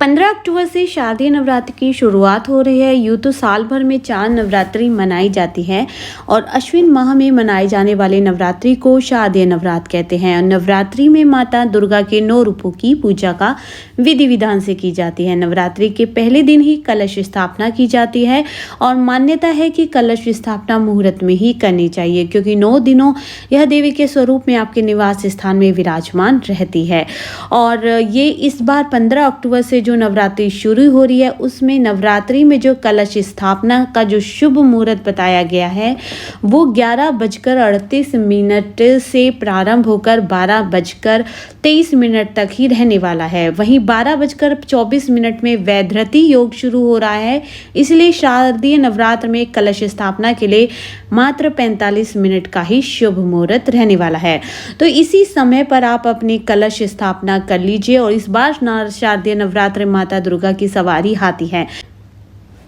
15 अक्टूबर से शारदीय नवरात्र की शुरुआत हो रही है। यूँ तो साल भर में 4 नवरात्रि मनाई जाती है और अश्विन माह में मनाए जाने वाले नवरात्रि को शारदीय नवरात्र कहते हैं। नवरात्रि में माता दुर्गा के 9 रूपों की पूजा का विधि विधान से की जाती है। नवरात्रि के पहले दिन ही कलश स्थापना की जाती है और मान्यता है कि कलश स्थापना मुहूर्त में ही करनी चाहिए, क्योंकि 9 दिनों यह देवी के स्वरूप में आपके निवास स्थान में विराजमान रहती है। और ये इस बार 15 अक्टूबर से जो नवरात्रि शुरू हो रही है, उसमें नवरात्रि में जो कलश स्थापना का जो शुभ मुहूर्त बताया गया है वो 11:38 से प्रारंभ होकर 12:23 तक ही रहने वाला है। वहीं 12:24 में वैधृति योग शुरू हो रहा है। इसलिए शारदीय नवरात्र में कलश स्थापना के लिए मात्र 45 मिनट का ही शुभ मुहूर्त रहने वाला है। तो इसी समय पर आप अपनी कलश स्थापना कर लीजिए। और इस बार शारदीय नवरात्र माता दुर्गा की सवारी हाथी है।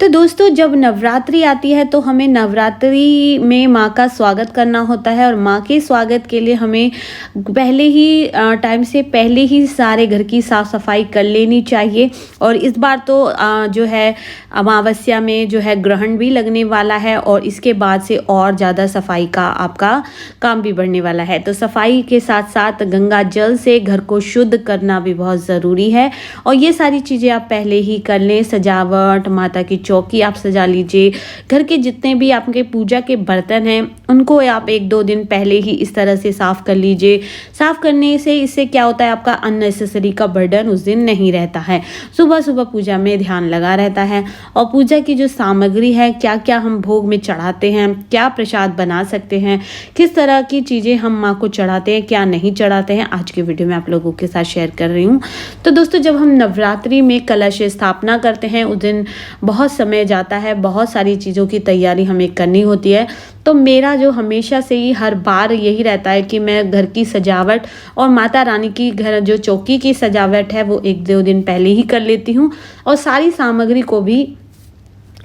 तो दोस्तों, जब नवरात्रि आती है तो हमें नवरात्रि में माँ का स्वागत करना होता है और माँ के स्वागत के लिए हमें पहले ही टाइम से पहले ही सारे घर की साफ़ सफाई कर लेनी चाहिए। और इस बार तो जो है अमावस्या में जो है ग्रहण भी लगने वाला है और इसके बाद से और ज़्यादा सफाई का आपका काम भी बढ़ने वाला है। तो सफाई के साथ साथ गंगा जल से घर को शुद्ध करना भी बहुत ज़रूरी है और ये सारी चीज़ें आप पहले ही कर लें। सजावट, माता की चौकी आप सजा लीजिए। घर के जितने भी आपके पूजा के बर्तन हैं उनको आप 1-2 दिन पहले ही इस तरह से साफ़ कर लीजिए। साफ़ करने से इससे क्या होता है, आपका अननेसेसरी का बर्डन उस दिन नहीं रहता है। सुबह सुबह पूजा में ध्यान लगा रहता है। और पूजा की जो सामग्री है, क्या क्या हम भोग में चढ़ाते हैं, क्या प्रसाद बना सकते हैं, किस तरह की चीज़ें हम माँ को चढ़ाते हैं, क्या नहीं चढ़ाते हैं, आज की वीडियो में आप लोगों के साथ शेयर कर रही हूँ। तो दोस्तों, जब हम नवरात्रि में कलश स्थापना करते हैं उस दिन बहुत समय जाता है, बहुत सारी चीज़ों की तैयारी हमें करनी होती है। तो मेरा जो हमेशा से ही हर बार यही रहता है कि मैं घर की सजावट और माता रानी की घर जो चौकी की सजावट है वो 1-2 दिन पहले ही कर लेती हूँ और सारी सामग्री को भी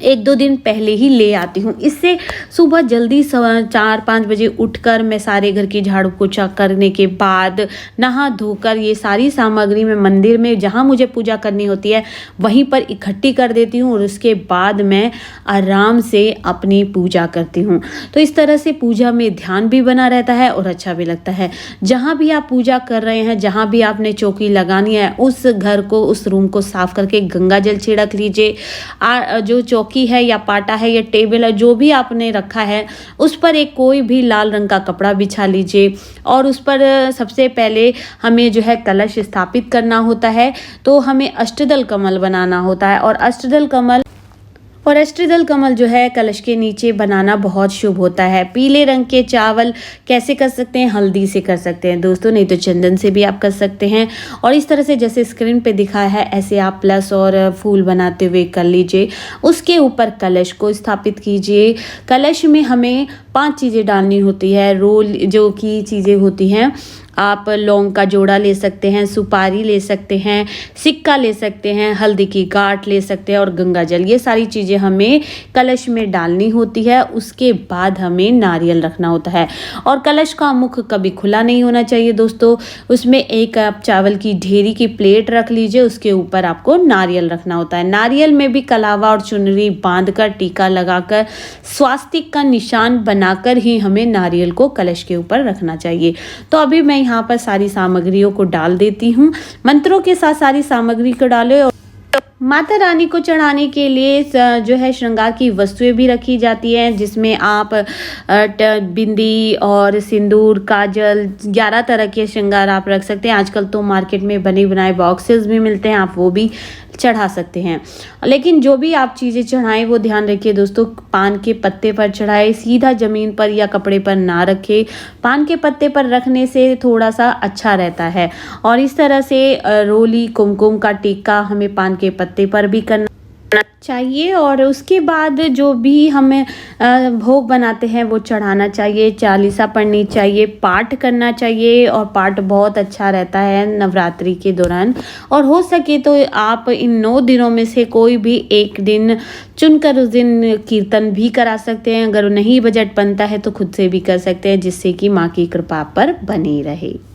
1-2 दिन पहले ही ले आती हूँ। इससे सुबह जल्दी 4-5 बजे उठकर मैं सारे घर की झाड़ू पोछा करने के बाद नहा धोकर ये सारी सामग्री मैं मंदिर में जहाँ मुझे पूजा करनी होती है वहीं पर इकट्ठी कर देती हूँ और उसके बाद मैं आराम से अपनी पूजा करती हूँ। तो इस तरह से पूजा में ध्यान भी बना रहता है और अच्छा भी लगता है। जहाँ भी आप पूजा कर रहे हैं, जहाँ भी आपने चौकी लगानी है, उस घर को, उस रूम को साफ करके गंगा जल छिड़क लीजिए। जो चौकी है या पाटा है या टेबल है, जो भी आपने रखा है, उस पर एक कोई भी लाल रंग का कपड़ा बिछा लीजिए और उस पर सबसे पहले हमें जो है कलश स्थापित करना होता है। तो हमें अष्टदल कमल बनाना होता है और अष्टदल कमल जो है कलश के नीचे बनाना बहुत शुभ होता है। पीले रंग के चावल कैसे कर सकते हैं, हल्दी से कर सकते हैं दोस्तों, नहीं तो चंदन से भी आप कर सकते हैं। और इस तरह से जैसे स्क्रीन पे दिखाया है ऐसे आप प्लस और फूल बनाते हुए कर लीजिए। उसके ऊपर कलश को स्थापित कीजिए। कलश में हमें 5 चीज़ें डालनी होती है। रोल जो की चीज़ें होती हैं, आप लौंग का जोड़ा ले सकते हैं, सुपारी ले सकते हैं, सिक्का ले सकते हैं, हल्दी की गांठ ले सकते हैं और गंगा जल। ये सारी चीज़ें हमें कलश में डालनी होती है। उसके बाद हमें नारियल रखना होता है और कलश का मुख कभी खुला नहीं होना चाहिए दोस्तों। उसमें 1 कप चावल की ढेरी की प्लेट रख लीजिए, उसके ऊपर आपको नारियल रखना होता है। नारियल में भी कलावा और चुनरी बांधकर, टीका लगाकर, स्वास्तिक का निशान बनाकर ही हमें नारियल को कलश के ऊपर रखना चाहिए। तो अभी मैं यहाँ पर सारी सामग्रियों को डाल देती हूँ। मंत्रों के साथ सारी सामग्री को डालें। और माता रानी को चढ़ाने के लिए जो है श्रृंगार की वस्तुएं भी रखी जाती हैं, जिसमें आप बिंदी और सिंदूर, काजल, 11 तरह के श्रृंगार आप रख सकते हैं। आजकल तो मार्केट में बने बनाए बॉक्सेस भी मिलते हैं, आप वो भी चढ़ा सकते हैं। लेकिन जो भी आप चीज़ें चढ़ाएं वो ध्यान रखिए दोस्तों, पान के पत्ते पर चढ़ाएं, सीधा ज़मीन पर या कपड़े पर ना रखें। पान के पत्ते पर रखने से थोड़ा सा अच्छा रहता है। और इस तरह से रोली, कुमकुम का टीका हमें पान के पत्ते पर भी करना चाहिए। और उसके बाद जो भी हमें भोग बनाते हैं वो चढ़ाना चाहिए, चालीसा पढ़नी चाहिए, पाठ करना चाहिए। और पाठ बहुत अच्छा रहता है नवरात्रि के दौरान। और हो सके तो आप इन 9 दिनों में से कोई भी एक दिन चुनकर उस दिन कीर्तन भी करा सकते हैं। अगर नहीं बजट बनता है तो खुद से भी कर सकते हैं, जिससे कि माँ की कृपा पर बनी रहे।